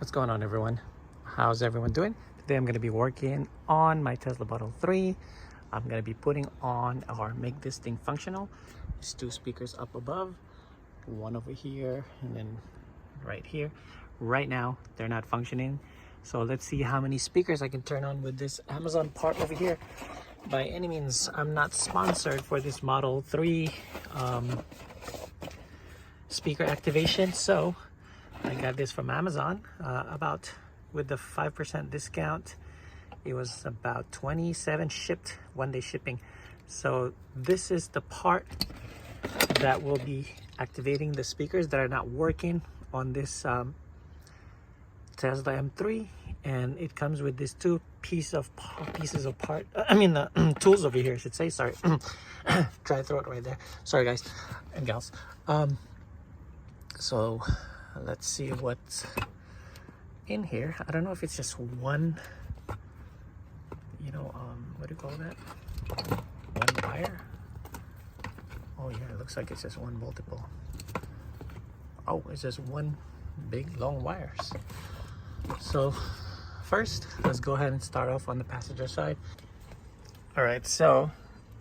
What's going on, everyone? How's everyone doing? Today I'm going to be working on my Tesla Model 3. I'm going to be putting on or make this thing functional. There's two speakers up above, one over here and then right here. Right now they're not functioning, so let's see how many speakers I can turn on with this Amazon part over here. By any means, I'm not sponsored for this Model 3 speaker activation, so I got this from Amazon with the 5% discount. It was about 27 shipped, 1-day shipping. So this is the part that will be activating the speakers that are not working on this Tesla M3, and it comes with these two pieces of part. Tools over here, I should say. Sorry, dry throat right there. Sorry, guys and gals. So let's see what's in here. I don't know if it's just one, what do you call that? One wire? Oh yeah, it looks like it's just one multiple. Oh, it's just one big long wires. So first, let's go ahead and start off on the passenger side. All right, so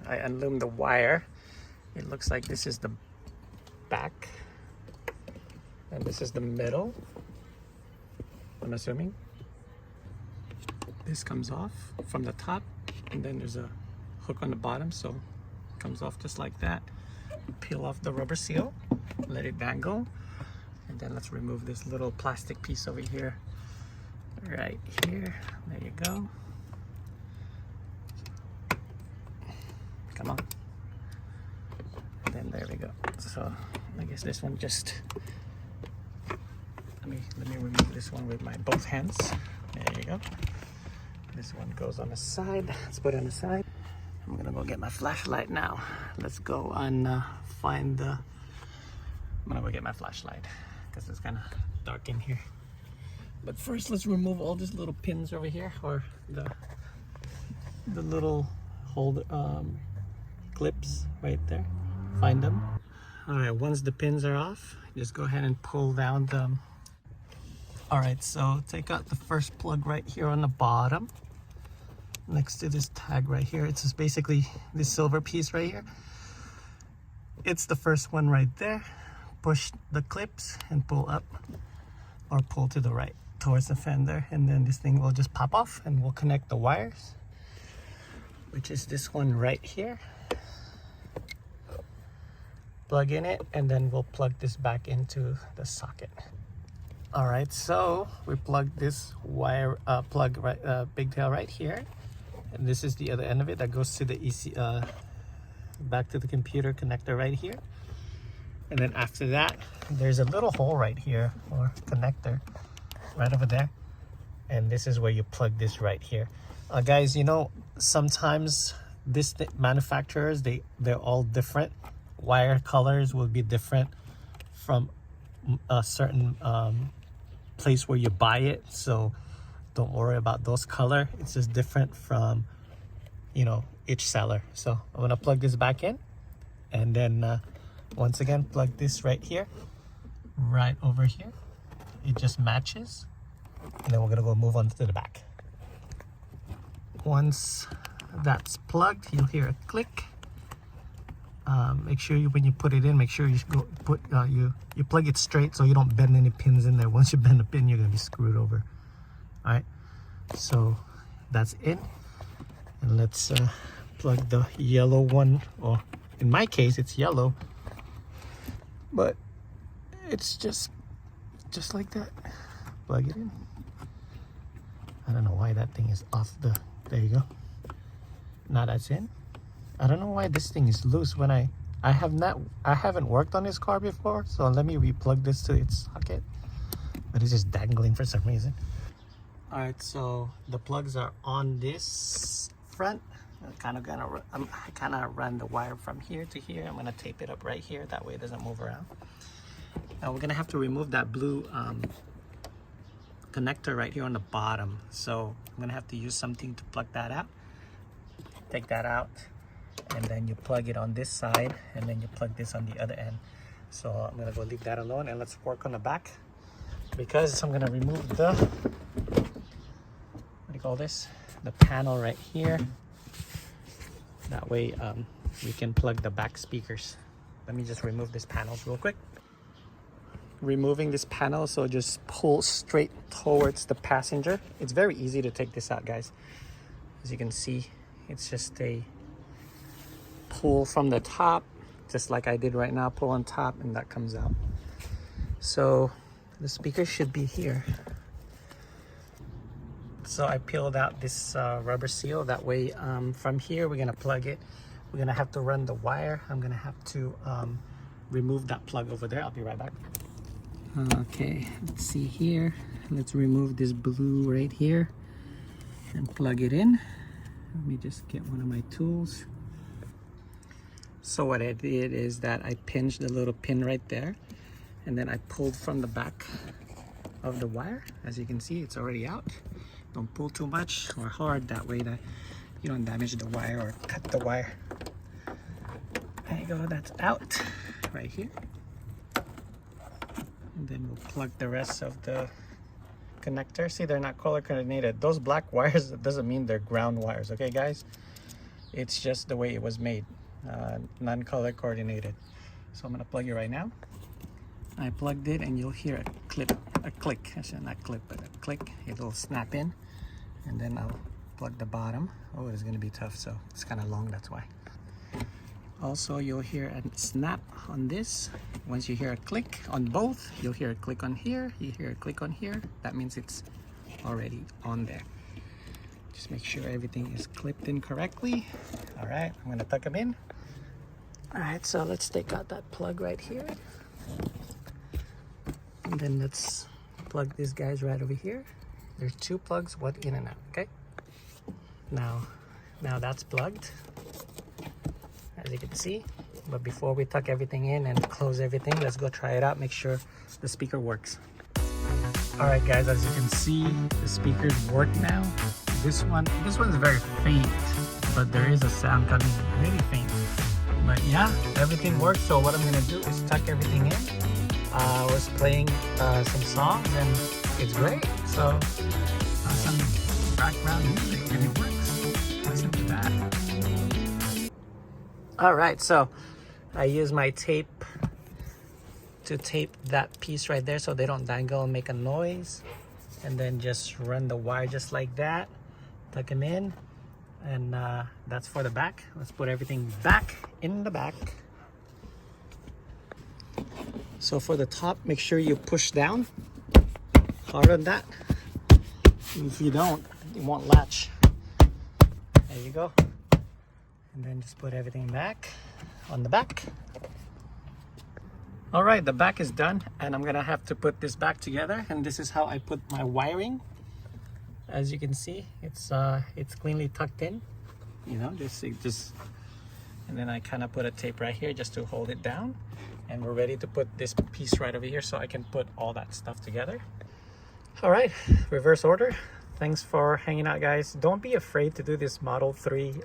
I unloomed the wire. It looks like this is the back and this is the middle, I'm assuming. This comes off from the top, and then there's a hook on the bottom, so it comes off just like that. Peel off the rubber seal, let it dangle, and then let's remove this little plastic piece over here. Right here, there you go. Come on. And then there we go. So I guess this one just, let me remove this one with my both hands. There you go. This one goes on the side. Let's put it on the side. I'm gonna go get my flashlight now. Let's go and I'm gonna go get my flashlight because it's kind of dark in here. But first, let's remove all these little pins over here, or the little hold clips right there. Find them. All right, once the pins are off, just go ahead and pull down them. All right, so take out the first plug right here on the bottom, next to this tag right here. It's just basically this silver piece right here. It's the first one right there. Push the clips and pull up, or pull to the right towards the fender, and then this thing will just pop off and we'll connect the wires, which is this one right here. Plug in it, and then we'll plug this back into the socket. All right, so we plug this wire big tail right here, and this is the other end of it that goes to the back to the computer connector right here. And then after that, there's a little hole right here, or connector right over there, and this is where you plug this right here. Guys, sometimes manufacturers, they're all different. Wire colors will be different from a certain place where you buy it, so don't worry about those color. It's just different from each seller. So I'm gonna plug this back in, and then once again plug this right here, right over here. It just matches, and then we're gonna go move on to the back. Once that's plugged, you'll hear a click. Make sure when you put it in, make sure you you plug it straight so you don't bend any pins in there. Once you bend a pin, you're gonna be screwed over. All right, so that's it. And let's plug the yellow one, or in my case it's yellow, but it's just like that. Plug it in. I don't know why that thing is off there you go. Now that's in. I don't know why this thing is loose when I haven't worked on this car before, so let me replug this to its socket, but it's just dangling for some reason. All right, so the plugs are on this front. I kind of run the wire from here to here. I'm gonna tape it up right here, that way it doesn't move around. Now we're gonna have to remove that blue connector right here on the bottom, so I'm gonna have to use something to plug that out. Take that out, and then you plug it on this side, and then you plug this on the other end. So I'm gonna go leave that alone, and let's work on the back. because I'm gonna remove the, what do you call this? The panel right here. That way we can plug the back speakers. Let me just remove these panels real quick. Removing this panel, so just pull straight towards the passenger. It's very easy to take this out, guys. As you can see, it's just a pull from the top, just like I did right now. Pull on top and that comes out. So the speaker should be here. So I peeled out this rubber seal. That way from here we're gonna plug it. We're gonna have to run the wire. I'm gonna have to remove that plug over there. I'll be right back. Okay, let's see here. Let's remove this blue right here and plug it in. Let me just get one of my tools. So what I did is that I pinched the little pin right there, and then I pulled from the back of the wire. As you can see, it's already out. Don't pull too much or hard, that way that you don't damage the wire or cut the wire. There you go, that's out right here. And then we'll plug the rest of the connector. See, they're not color coordinated. Those black wires, that doesn't mean they're ground wires, okay guys? It's just the way it was made, non-color coordinated. So I'm gonna plug it right now. I plugged it and you'll hear a click. Actually not click, but a click. It'll snap in, and then I'll plug the bottom. Oh, it's gonna be tough, so it's kind of long, that's why. Also, you'll hear a snap on this. Once you hear a click on both, you'll hear a click on here, you hear a click on here. That means it's already on there. Just make sure everything is clipped in correctly. All right, I'm gonna tuck them in. All right, so let's take out that plug right here. And then let's plug these guys right over here. There's two plugs, one in and out, okay? Now that's plugged, as you can see. But before we tuck everything in and close everything, let's go try it out, make sure the speaker works. All right guys, as you can see, the speakers work now. This one's very faint, but there is a sound coming really faint. But yeah, everything works. So what I'm gonna do is tuck everything in. I was playing some songs and it's great. So some background music and it works. Listen to that. All right, so I use my tape to tape that piece right there so they don't dangle and make a noise. And then just run the wire just like that. Tuck them in. And that's for the back. Let's put everything back in the back. So for the top, make sure you push down hard on that. If you don't, it won't latch. There you go. And then just put everything back on the back. All right, the back is done, and I'm gonna have to put this back together. And this is how I put my wiring. As you can see, it's cleanly tucked in. You know, just and then I kind of put a tape right here just to hold it down. And we're ready to put this piece right over here so I can put all that stuff together. All right, reverse order. Thanks for hanging out, guys. Don't be afraid to do this Model 3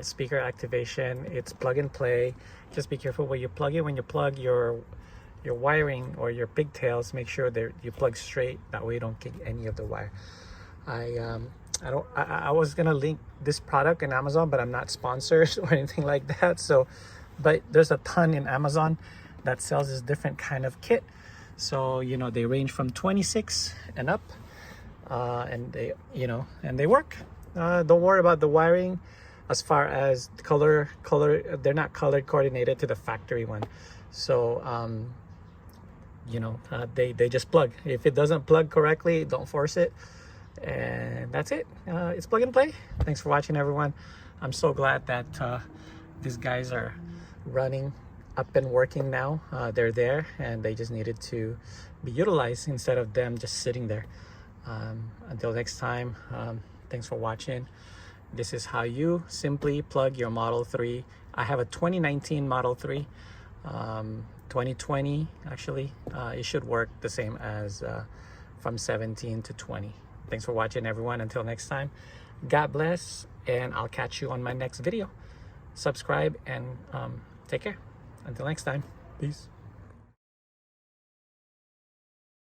speaker activation. It's plug and play. Just be careful where you plug it. When you plug your wiring or your pigtails, make sure that you plug straight. That way you don't kick any of the wire. I was gonna link this product in Amazon, but I'm not sponsored or anything like that. So, but there's a ton in Amazon that sells this different kind of kit. So, you know, they range from 26 and up, and they work. Don't worry about the wiring. As far as color, they're not color coordinated to the factory one. So, they just plug. If it doesn't plug correctly, don't force it. And that's it. It's plug and play. Thanks for watching, everyone. I'm so glad that these guys are running up and working now. They're there and they just needed to be utilized instead of them just sitting there. Until next time, thanks for watching. This is how you simply plug your Model 3. I have a 2019 Model 3. 2020 actually. It should work the same as from 17 to 20. Thanks for watching, everyone. Until next time, God bless, and I'll catch you on my next video. Subscribe and take care. Until next time, peace.